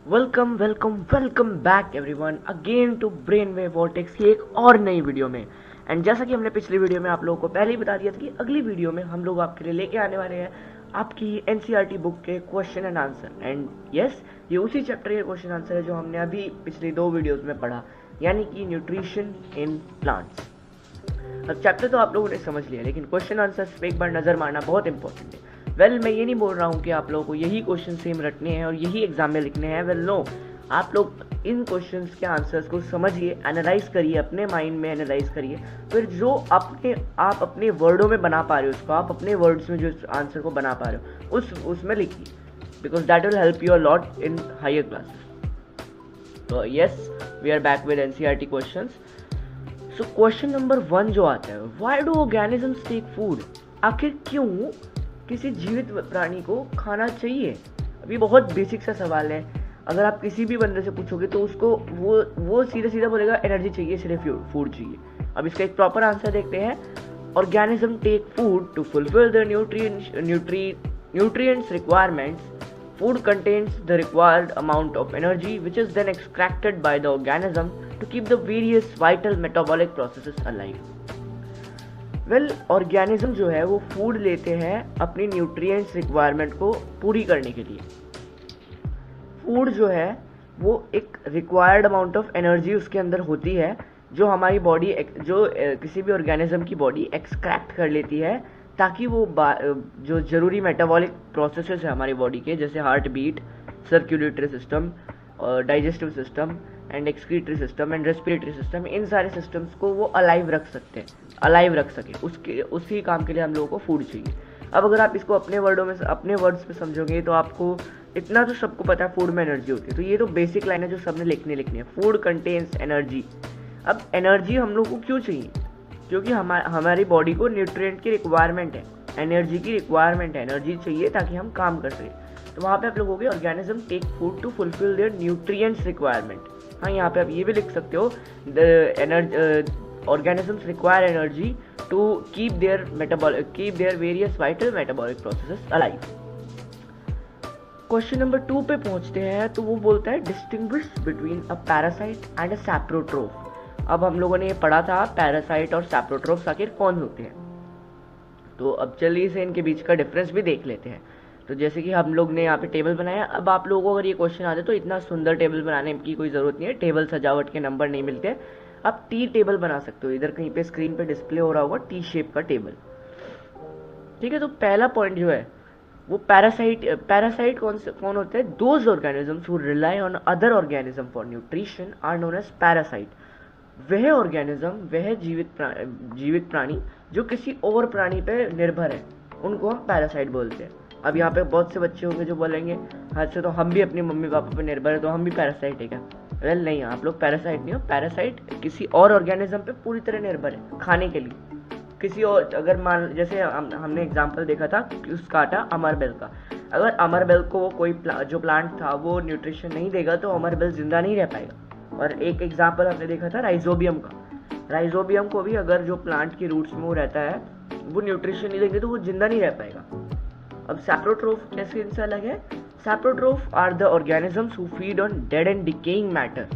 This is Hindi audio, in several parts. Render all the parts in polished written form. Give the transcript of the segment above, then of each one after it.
Welcome welcome welcome back everyone again to Brain Wave Vortex की एक और नई वीडियो में। एंड जैसा कि हमने पिछली वीडियो में आप लोगों को पहले ही बता दिया था कि अगली वीडियो में हम लोग आपके लिए लेके आने वाले हैं आपकी एनसीईआरटी बुक के question and answer. And yes, ये उसी चैप्टर के क्वेश्चन आंसर है जो हमने अभी पिछली 2 वीडियोज़ में पढ़ा, यानी कि न्यूट्रिशन इन प्लांट्स। अब चैप्टर तो आप लोगों ने समझ लिया, लेकिन क्वेश्चन आंसर्स पे एक बार नज़र मारना बहुत इंपॉर्टेंट है। मैं ये नहीं बोल रहा हूँ कि आप लोगों को यही क्वेश्चन सेम रटने हैं और यही एग्जाम में लिखने हैं। नो, आप लोग इन क्वेश्चंस के आंसर्स को समझिए, एनालाइज करिए, अपने माइंड में एनालाइज करिए, फिर जो आप अपने वर्डों में बना पा रहे हो, उसको आप अपने वर्ड्स में जो आंसर को बना पा रहे हो उसमें लिखिए, because that will help you a lot in higher classes. तो yes, we are back with NCERT questions. So question number 1 जो आता है, why do organisms take food? आखिर क्यों किसी जीवित प्राणी को खाना चाहिए? अभी बहुत बेसिक सा सवाल है। अगर आप किसी भी बंदे से पूछोगे तो उसको वो सीधा सीधा बोलेगा एनर्जी चाहिए, सिर्फ फूड चाहिए। अब इसका एक प्रॉपर आंसर देखते हैं। Organism take food to fulfil their nutrients requirements. Food contains the required amount of energy which is then extracted by the organism to keep the various vital metabolic processes alive. Organism जो है वो फूड लेते हैं अपनी न्यूट्रिएंट्स रिक्वायरमेंट को पूरी करने के लिए। फूड जो है वो एक रिक्वायर्ड अमाउंट ऑफ एनर्जी उसके अंदर होती है, जो हमारी बॉडी किसी भी ऑर्गेनिज्म की बॉडी एक्सट्रैक्ट कर लेती है, ताकि वो जो ज़रूरी मेटाबॉलिक प्रोसेसेस है हमारी बॉडी के, जैसे heart beat, circulatory system, digestive system and excretory system and respiratory system, इन सारे सिस्टम्स को वो अलाइव रख सके, उसी काम के लिए हम लोगों को फूड चाहिए। अब अगर आप इसको अपने वर्ड्स में समझोगे तो आपको इतना तो सबको पता है फूड में एनर्जी होती है। तो ये तो बेसिक लाइन है जो सबने लिखनी है। Food contains energy. अब एनर्जी हम लोग को क्यों चाहिए? क्योंकि हमारी बॉडी को न्यूट्रिएंट की रिक्वायरमेंट है, एनर्जी की रिक्वायरमेंट है, एनर्जी चाहिए ताकि हम काम कर सकें। तो वहाँ पे आप लोग हो गए organism take food to fulfil their nutrients requirement. हाँ, यहाँ पे आप ये भी लिख सकते हो, organisms require energy to keep their various vital metabolic processes alive. Question number 2 पे पहुंचते हैं, तो वो बोलता है distinguish between a parasite and a saprotroph. अब हम लोगों ने ये पढ़ा था पैरासाइट और सैप्रोट्रोफ आखिर कौन होते हैं, तो अब चलिए से इनके बीच का डिफरेंस भी देख लेते हैं। तो जैसे कि हम लोग ने यहाँ पे टेबल बनाया। अब आप लोगों को अगर ये क्वेश्चन आते तो इतना सुंदर टेबल बनाने की कोई ज़रूरत नहीं है, टेबल सजावट के नंबर नहीं मिलते। आप टी टेबल बना सकते हो, इधर कहीं पे स्क्रीन पे डिस्प्ले हो रहा होगा टी शेप का टेबल, ठीक है। तो पहला पॉइंट जो है वो पैरासाइट कौन होते हैं? Those organisms who rely on other organism for nutrition are known as parasite. वह ऑर्गेनिज्म, वह जीवित प्राणी जो किसी और प्राणी पे निर्भर है, उनको हम पैरासाइट बोलते हैं। अब यहाँ पे बहुत से बच्चे होंगे जो बोलेंगे अच्छा तो हम भी अपने मम्मी पापा पे निर्भर है, तो हम भी पैरासाइट है क्या? वेल नहीं, आप लोग पैरासाइट नहीं हो। पैरासाइट किसी और ऑर्गेनिज्म पे पूरी तरह निर्भर है खाने के लिए। किसी और, अगर मान जैसे हमने एग्जांपल देखा था क्यूस्काटा अमरबेल का। अगर अमरबेल को कोई जो प्लांट था वो न्यूट्रिशन नहीं देगा तो अमरबेल जिंदा नहीं रह पाएगा। और एक एग्जाम्पल हमने देखा था राइजोबियम का। राइजोबियम को भी अगर जो प्लांट की रूट्स में वो रहता है वो न्यूट्रिशन नहीं देंगे तो वो जिंदा नहीं रह पाएगा। अब सैप्रोट्रोफ कैसे इनसे अलग है? Saprotroph are the organisms who feed on dead and decaying matter.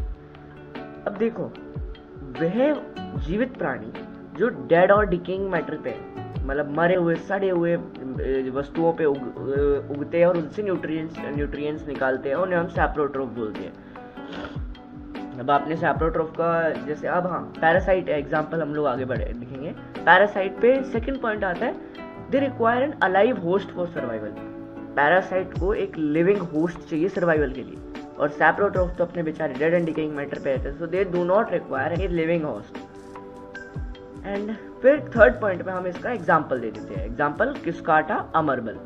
अब देखो, वह जीवित प्राणी जो डेड और डिकेइंग मैटर पे, मतलब मरे हुए सड़े हुए वस्तुओं पे उगते हैं और उनसे न्यूट्रिएंट्स निकालते हैं, उन्हें हम सैप्रोट्रोफ बोलते हैं। अब आपने सैप्रोट्रोफ का जैसे, अब हाँ पैरासाइट एग्जाम्पल हम लोग आगे बढ़े दिखेंगे। पैरासाइट पे सेकंड पॉइंट आता है, they require an alive host for survival. Parasite को एक लिविंग होस्ट चाहिए सर्वाइवल के लिए, और सैप्रोट्रोफ तो अपने बेचारे डेड एंड डिकेइंग मैटर पे रहते हैं, so they do not require any living host. And फिर थर्ड पॉइंट पे हम इसका एग्जाम्पल दे देते हैं। एग्जाम्पल क्यूस्काटा अमरबेल,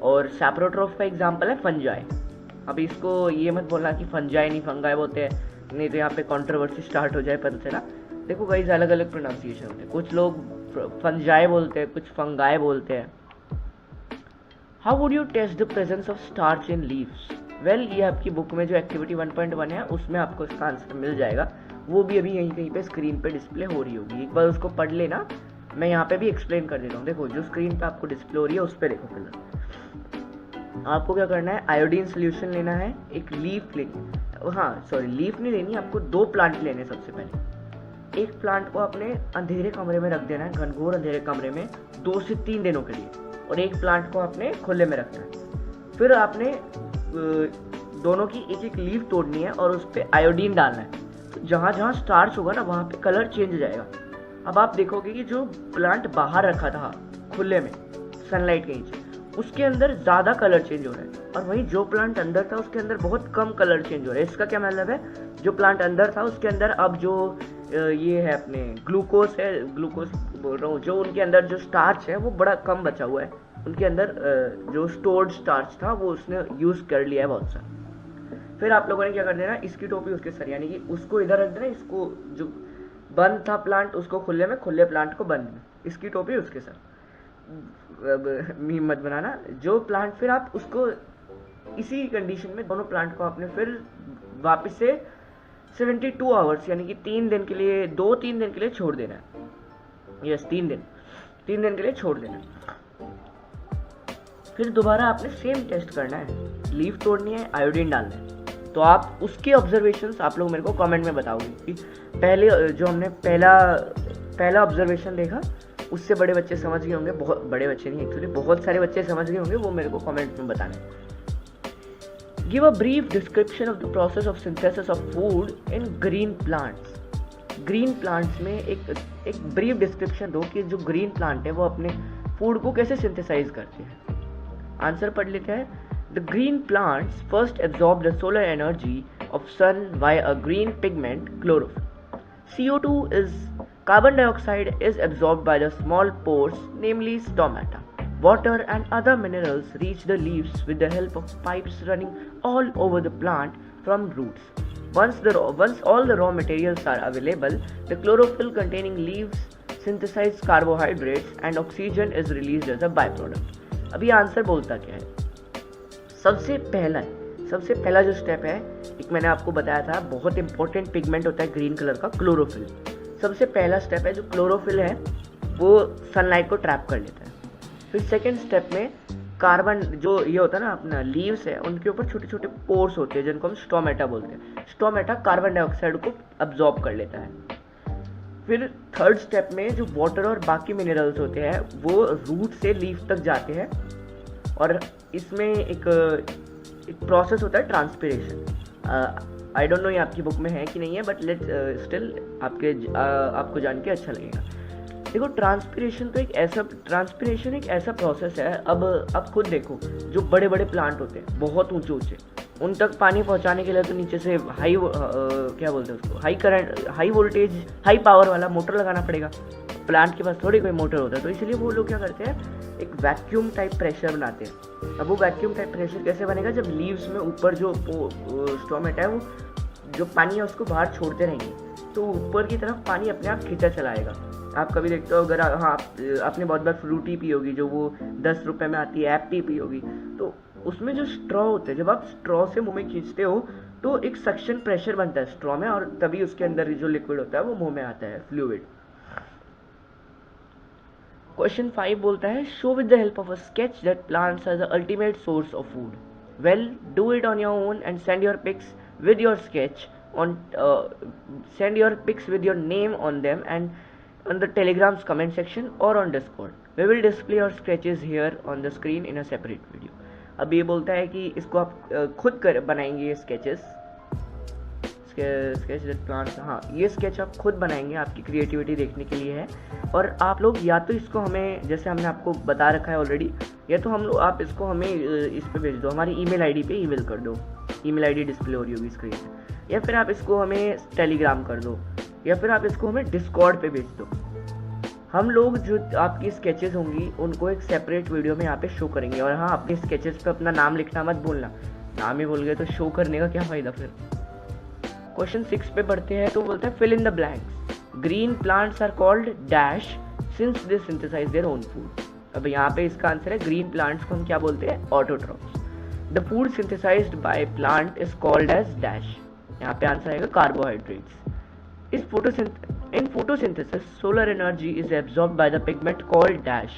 और सैप्रोट्रोफ का एग्जाम्पल है फंजाई। अब इसको ये मत बोलना कि फंजाई नहीं फंगाई बोलते हैं, नहीं तो यहाँ पे कंट्रोवर्सी स्टार्ट हो जाए, पता चला। देखो गाइस, अलग अलग प्रोनाउंसिएशन होते हैं, कुछ लोग फंजाई बोलते हैं, कुछ फंगाई बोलते हैं। How would you test the presence of starch in leaves? Well, ये आपकी बुक में जो एक्टिविटी 1.1 है उसमें आपको इसका आंसर मिल जाएगा। वो भी अभी यहीं कहीं पे स्क्रीन पे डिस्प्ले हो रही होगी, एक बार उसको पढ़ लेना। मैं यहाँ पे भी एक्सप्लेन कर देता हूँ। देखो, जो स्क्रीन पे आपको डिस्प्ले हो रही है उस पर देखो फिलहाल। आपको क्या करना है, आयोडीन सोल्यूशन लेना है, एक लीफ लेनी, हाँ सॉरी लीफ नहीं लेनी, आपको 2 प्लांट लेने हैं सबसे पहले। एक प्लांट को अपने अंधेरे कमरे में रख देना है, घनघोर अंधेरे कमरे में 2 से 3 दिनों के लिए, और एक प्लांट को आपने खुले में रखना है। फिर आपने दोनों की एक एक लीफ तोड़नी है और उस पर आयोडीन डालना है। तो जहाँ जहाँ स्टार्च होगा ना वहाँ पे कलर चेंज हो जाएगा। अब आप देखोगे कि जो प्लांट बाहर रखा था खुले में सनलाइट के नीचे, उसके अंदर ज़्यादा कलर चेंज हो रहा है, और वहीं जो प्लांट अंदर था उसके अंदर बहुत कम कलर चेंज हो रहा है। इसका क्या मतलब है, जो प्लांट अंदर था उसके अंदर अब जो ये है अपने ग्लूकोज है, ग्लूकोज बोल रहा हूँ, जो उनके अंदर जो स्टार्च है वो बड़ा कम बचा हुआ है, उनके अंदर जो स्टोर्ड स्टार्च था वो उसने यूज़ कर लिया है बहुत सारा। फिर आप लोगों ने क्या कर देना, इसकी टोपी उसके सर, यानी कि उसको इधर रख देना, इसको जो बंद था प्लांट उसको खुले में, खुले प्लांट को बंद में, इसकी टोपी उसके सर। मीम मत बनाना। जो प्लांट फिर आप उसको इसी कंडीशन में दोनों प्लांट को आपने फिर वापस से 72 आवर्स यानी कि 3 दिन के लिए, 2-3 दिन के लिए छोड़ देना है। यस 3 दिन के लिए छोड़ देना है। फिर दोबारा आपने सेम टेस्ट करना है, लीफ तोड़नी है, आयोडीन डालना है। तो आप उसके ऑब्जर्वेशंस आप लोग मेरे को कमेंट में बताओगे कि पहले जो हमने पहला ऑब्जर्वेशन देखा उससे बड़े बच्चे समझ गए होंगे, बहुत बड़े बच्चे नहीं एक्चुअली, बहुत सारे बच्चे समझ गए होंगे, वो मेरे को कमेंट में बताना। Give a brief description of the process of synthesis of food in green plants. Green plants में एक ब्रीफ डिस्क्रिप्शन दो कि जो ग्रीन प्लांट है वो अपने फूड को कैसे सिंथेसाइज करते हैं। आंसर पढ़ लेते हैं। The green plants first absorb the solar energy of sun via a green pigment, chlorophyll. CO2 is carbon dioxide is absorbed by the small pores, namely stomata. Water and other minerals reach the leaves with the help of pipes running all over the plant from roots. Once all the raw materials are available, the chlorophyll containing leaves synthesize carbohydrates and oxygen is released as a byproduct. अभी आंसर बोलता क्या है। सबसे पहला जो स्टेप है, एक मैंने आपको बताया था बहुत इंपॉर्टेंट पिगमेंट होता है ग्रीन कलर का, क्लोरोफिल। सबसे पहला स्टेप है, जो क्लोरोफिल है वो सनलाइट को ट्रैप कर लेता है। फिर सेकंड स्टेप में कार्बन, जो ये होता है ना अपना लीव्स है, उनके ऊपर छोटे छोटे पोर्स होते हैं जिनको हम स्टोमेटा बोलते हैं। स्टोमेटा कार्बन डाइऑक्साइड को अब्जॉर्ब कर लेता है। फिर थर्ड स्टेप में जो वाटर और बाकी मिनरल्स होते हैं वो रूट से लीफ तक जाते हैं, और इसमें एक प्रोसेस होता है ट्रांसपिरेशन। आई डोंट नो ये आपकी बुक में है कि नहीं है, बट लेट स्टिल आपको जान के अच्छा लगेगा। देखो ट्रांसपिरेशन एक ऐसा प्रोसेस है। अब खुद देखो, जो बड़े बड़े प्लांट होते हैं बहुत ऊंचे ऊंचे, उन तक पानी पहुंचाने के लिए तो नीचे से क्या बोलते हैं उसको, high current, high voltage, high power वाला मोटर लगाना पड़ेगा। प्लांट के पास थोड़ी कोई मोटर होता है, तो इसलिए वो लोग क्या करते हैं, एक वैक्यूम टाइप प्रेशर बनाते हैं। अब वो वैक्यूम टाइप प्रेशर कैसे बनेगा, जब लीव्स में ऊपर जो स्टोमेटा है वो जो पानी है उसको बाहर छोड़ते रहेंगे, तो ऊपर की तरफ पानी अपने आप खींचा चला आएगा। आप कभी देखते हो, अगर आपने बहुत बार फ्रूटी पी होगी, जो वो 10 रुपये में आती है, एप्पी पी होगी, तो उसमें जो स्ट्रॉ होते हैं, जब आप स्ट्रॉ से मुंह में खींचते हो तो एक सक्शन प्रेशर बनता है स्ट्रॉ में, और तभी उसके अंदर जो लिक्विड होता है वो मुंह में आता है, फ्लूइड। क्वेश्चन 5 बोलता है, show with the help of a sketch that plants are the ultimate source of food. Well, do it on your own and send your pics with your sketch on send your pics with your name on them and on the Telegram's comment section or on Discord. We will display your sketches here on the screen in a separate video. अब ये बोलता है कि इसको आप खुद बनाएंगे ये स्केच प्लांट्स, हाँ ये स्केच आप खुद बनाएंगे, आपकी क्रिएटिविटी देखने के लिए है। और आप लोग या तो इसको हमें, जैसे हमने आपको बता रखा है ऑलरेडी, या तो आप इसको हमें इस पे भेज दो, हमारी ईमेल आईडी पे ईमेल कर दो, ईमेल आईडी डिस्प्ले हो रही होगी स्क्रीन पे, या फिर आप इसको हमें टेलीग्राम कर दो, या फिर आप इसको हमें डिस्कॉर्ड पे भेज दो। हम लोग जो आपकी स्केचेस होंगी उनको एक सेपरेट वीडियो में यहाँ पे शो करेंगे। और हाँ, अपने स्केचेस पे अपना नाम लिखना मत भूलना, नाम ही भूल गए तो शो करने का क्या फ़ायदा फिर। क्वेश्चन 6 पे पढ़ते हैं, तो बोलते हैं fill in the blanks. Green plants are called dash since they synthesise their own food. अब यहाँ पे इसका आंसर है, ग्रीन प्लांट्स को हम क्या बोलते हैं, autotrophs. The food synthesised by plant is called as dash. यहाँ पे आंसर आएगा carbohydrates. In photosynthesis, solar energy is absorbed by the pigment called dash.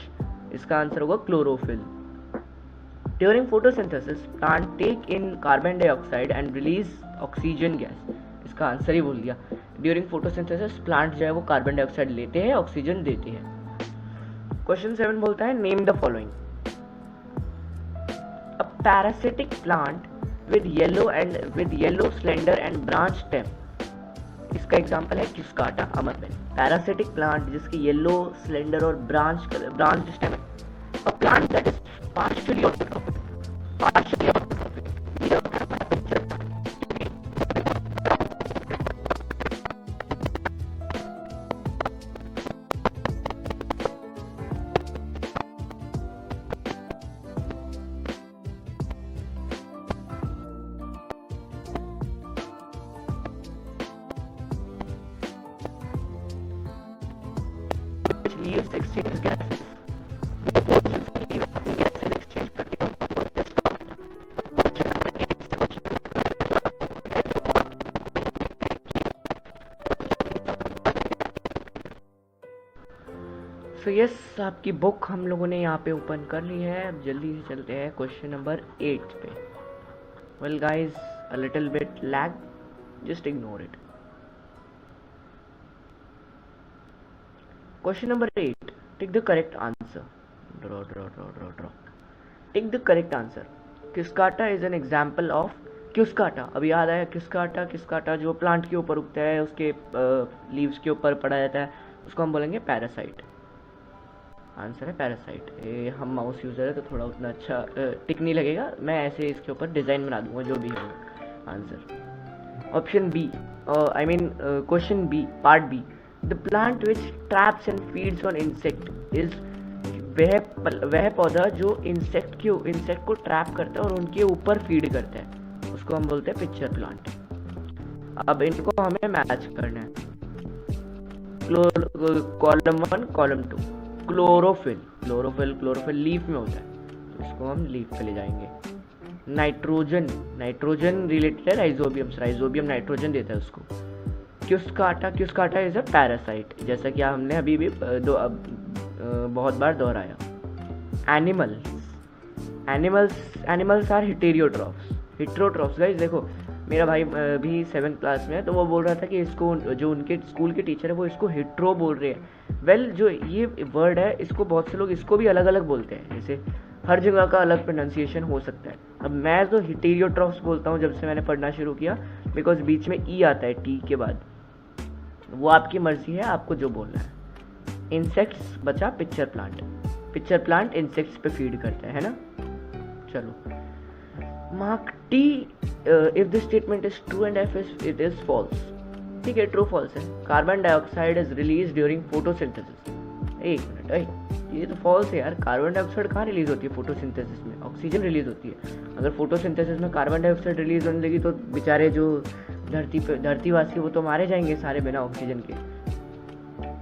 इसका आंसर होगा chlorophyll. During photosynthesis plant take in carbon dioxide and release oxygen gas. इसका आंसर ही बोल दिया। ड्यूरिंग फोटोसिंथेसिस प्लांट जो है वो कार्बन डाइऑक्साइड लेते हैं, ऑक्सीजन देते हैं। क्वेश्चन 7 बोलता है name the following. A parasitic plant with yellow slender and branch stem. इसका एग्जांपल है क्यूस्काटा अमरबेल। पैरासिटिक प्लांट जिसके येलो स्लेंडर और ब्रांच स्टेम है। A plant that is partially autotrophic. Leaves exchange gases. So yes, आपकी बुक हम लोगों ने यहाँ पे ओपन कर ली है। अब जल्दी से चलते हैं क्वेश्चन नंबर 8 पे। Well guys, a little bit lag, just ignore it. Question number 8, take the correct answer. Draw take the correct answer. Cuscuta is an example of Cuscuta. अब याद आया क्यूस्काटा जो प्लांट के ऊपर उगता है, उसके लीव्स के ऊपर पड़ा जाता है, उसको हम बोलेंगे पैरासाइट। आंसर है पैरासाइट। हम माउस यूज़र है तो थोड़ा उतना अच्छा टिक नहीं लगेगा, मैं ऐसे इसके ऊपर डिज़ाइन बना दूंगा जो भी है answer. Option B, I mean question B, part B, the plant which traps and feeds on insect is. वह पौधा जो इंसेक्ट को ट्रैप करता है और उनके ऊपर फीड करता है, उसको हम बोलते हैं पिक्चर प्लांट। अब इनको हमें मैच करना है। Column 1 column 2। क्लोरोफिल लीफ में होता है, तो इसको हम लीफ पे ले जाएंगे। नाइट्रोजन रिलेटेड है राइजोबियम नाइट्रोजन देता है उसको। क्यूस्काटा इज अ पैरासाइट, जैसा कि हमने अभी भी बहुत बार दोहराया। Animals are heterotrophs. गाइस देखो, मेरा भाई भी 7th क्लास में है, तो वो बोल रहा था कि इसको जो उनके स्कूल के टीचर है वो इसको हेट्रो बोल रहे हैं। वेल, जो ये वर्ड है इसको बहुत से लोग इसको भी अलग अलग बोलते हैं, जैसे हर जगह का अलग प्रोनाउंसिएशन हो सकता है। अब मैं तो हेटेरोट्रॉफ्स बोलता हूँ जब से मैंने पढ़ना शुरू किया, बिकॉज बीच में ई आता है टी के बाद। वो आपकी मर्जी है, आपको जो बोलना है। इंसेक्ट्स बचा पिक्चर प्लांट इंसेक्ट्स पे फीड करता है ना। चलो, mark T if the statement is true and F it is false. ठीक है, ट्रू फॉल्स है। Carbon dioxide is release during photosynthesis. एक मिनट, ये तो फॉल्स है यार। कार्बन डाइऑक्साइड कहाँ रिलीज होती है फोटोसिंथेसिस में? ऑक्सीजन रिलीज होती है। अगर फोटोसिंथेसिस में कार्बन डाइऑक्साइड रिलीज होने लगी तो बेचारे जो धरतीवासी वो तो मारे जाएंगे सारे बिना ऑक्सीजन के।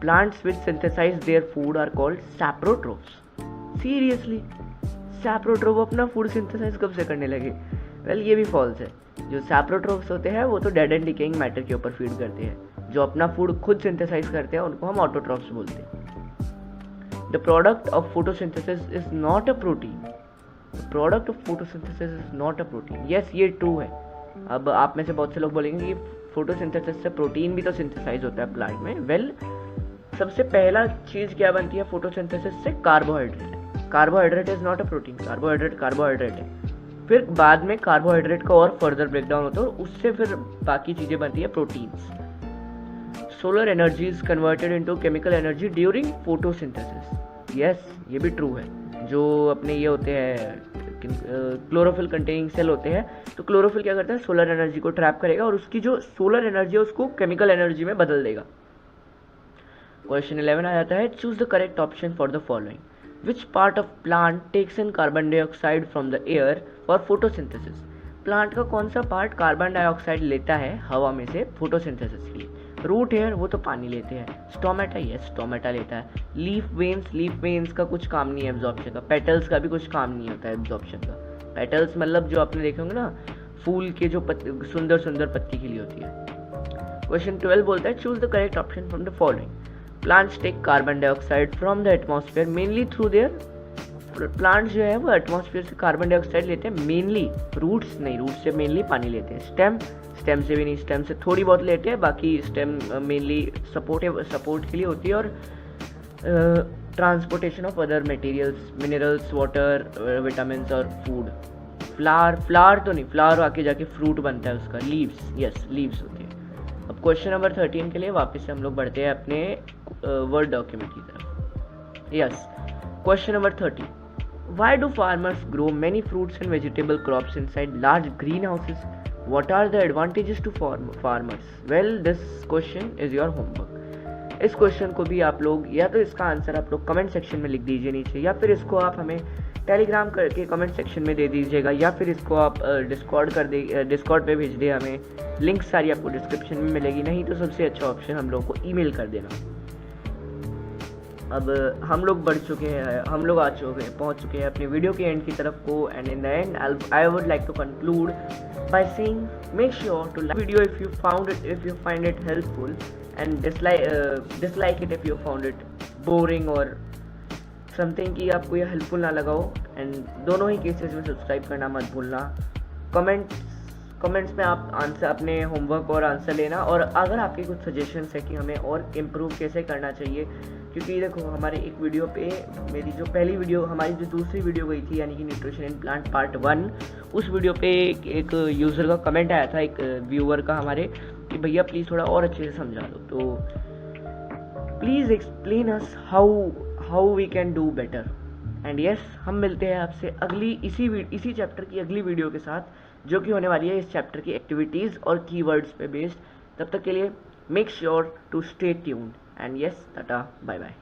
Plants which synthesize their food are called saprotrophs. Seriously, saprotroph अपना फूड सिंथेसाइज कब से करने लगे? वेल, ये भी फॉल्स है। जो सैप्रोट्रोफ्स होते हैं वो तो डेड एंड डिकेइंग मैटर के ऊपर फीड करते हैं। जो अपना फूड खुद सिंथेसाइज करते हैं उनको हम ऑटोट्रोफ्स बोलते हैं। The product of photosynthesis is not a protein. Yes, ये ट्रू है। अब आप में से बहुत से लोग बोलेंगे कि फोटोसिंथेसिस से प्रोटीन भी तो सिंथेसाइज होता है प्लांट में। वेल, सबसे पहला चीज क्या बनती है फोटोसिंथेसिस से? Carbohydrate is not a protein. Carbohydrate है। फिर बाद में कार्बोहाइड्रेट का और फर्दर ब्रेकडाउन होता है और उससे फिर बाकी चीजें बनती है proteins. Solar energy is converted into chemical energy during photosynthesis. Yes, ये भी ट्रू है। जो अपने ये होते हैं क्लोरोफिल कंटेनिंग सेल होते हैं, तो क्लोरोफिल क्या करता है? सोलर एनर्जी को ट्रैप करेगा और उसकी जो सोलर एनर्जी है उसको केमिकल एनर्जी में बदल देगा। क्वेश्चन 11 आ जाता है, choose the correct option for the following. Which part of plant takes in carbon dioxide from the air for photosynthesis? Plant का कौन सा पार्ट कार्बन डाइऑक्साइड लेता है हवा में से फोटोसिंथेसिस के लिए? रूट हेयर, वो तो पानी लेते हैं। स्टोमेटा, यस, स्टोमेटा लेता है। लीफ वेन्स का कुछ काम नहीं है एब्जॉर्प्शन का। पेटल्स का भी कुछ काम नहीं होता है एब्जॉर्प्शन का। पेटल्स मतलब जो आपने देखे होंगे ना, फूल के जो सुंदर सुंदर पत्ती खिली होती है। क्वेश्चन 12 बोलता है, choose the correct option from the following. Plants take carbon dioxide from the atmosphere mainly through their plants जो है वो एटमॉस्फेयर से कार्बन डाइऑक्साइड लेते हैं मेनली, रूट्स नहीं, रूट्स से मेनली पानी लेते हैं। स्टेम से भी नहीं, स्टेम से थोड़ी बहुत लेते हैं, बाकी स्टेम मेनली सपोर्ट के लिए होती है, और transportation of other materials, minerals, water, vitamin और फूड। फ्लावर तो नहीं, फ्लावर आके जाके फ्रूट बनता है उसका, लीव्स, यस लीव्स होती है। अब क्वेश्चन नंबर 13 के लिए वापस से हम लोग बढ़ते हैं अपने वर्ड डॉक्यूमेंट की तरफ। Yes, question number 30, why do farmers grow many fruits and vegetable crops inside large greenhouses? What are the advantages to farmers? Well, this question is your homework. इस क्वेश्चन को भी आप लोग या तो इसका आंसर आप लोग कमेंट सेक्शन में लिख दीजिए नीचे, या फिर इसको आप हमें टेलीग्राम करके कमेंट सेक्शन में दे दीजिएगा, या फिर इसको आप डिस्कॉर्ड पे भेज दे हमें। लिंक सारी आपको डिस्क्रिप्शन में मिलेगी, नहीं तो सबसे अच्छा ऑप्शन हम लोग को ईमेल कर देना। अब हम लोग पहुंच चुके हैं अपनी वीडियो के एंड की तरफ को, and in the end I would like to conclude by saying make sure to like video if you find it helpful, and dislike it if you found it boring or something कि आपको ये हेल्पफुल ना लगा हो। एंड दोनों ही केसेस में सब्सक्राइब करना मत भूलना। कमेंट्स में आप आंसर अपने होमवर्क और आंसर लेना, और अगर आपके कुछ सजेशंस है कि हमें और इम्प्रूव कैसे करना चाहिए, क्योंकि देखो हमारे एक वीडियो पे, मेरी जो पहली वीडियो, हमारी जो दूसरी वीडियो गई थी यानी कि न्यूट्रिशन इन प्लांट पार्ट 1, उस वीडियो पे एक यूज़र का कमेंट आया था, एक व्यूअर का हमारे, कि भैया प्लीज़ थोड़ा और अच्छे से समझा दो। तो please explain us how we can do better. And yes, हम मिलते हैं आपसे अगली इसी चैप्टर की अगली वीडियो के साथ, जो कि होने वाली है इस चैप्टर की एक्टिविटीज़ और कीवर्ड्स पे बेस्ड। तब तक के लिए make sure to stay tuned, and yes, टाटा, बाय बाय।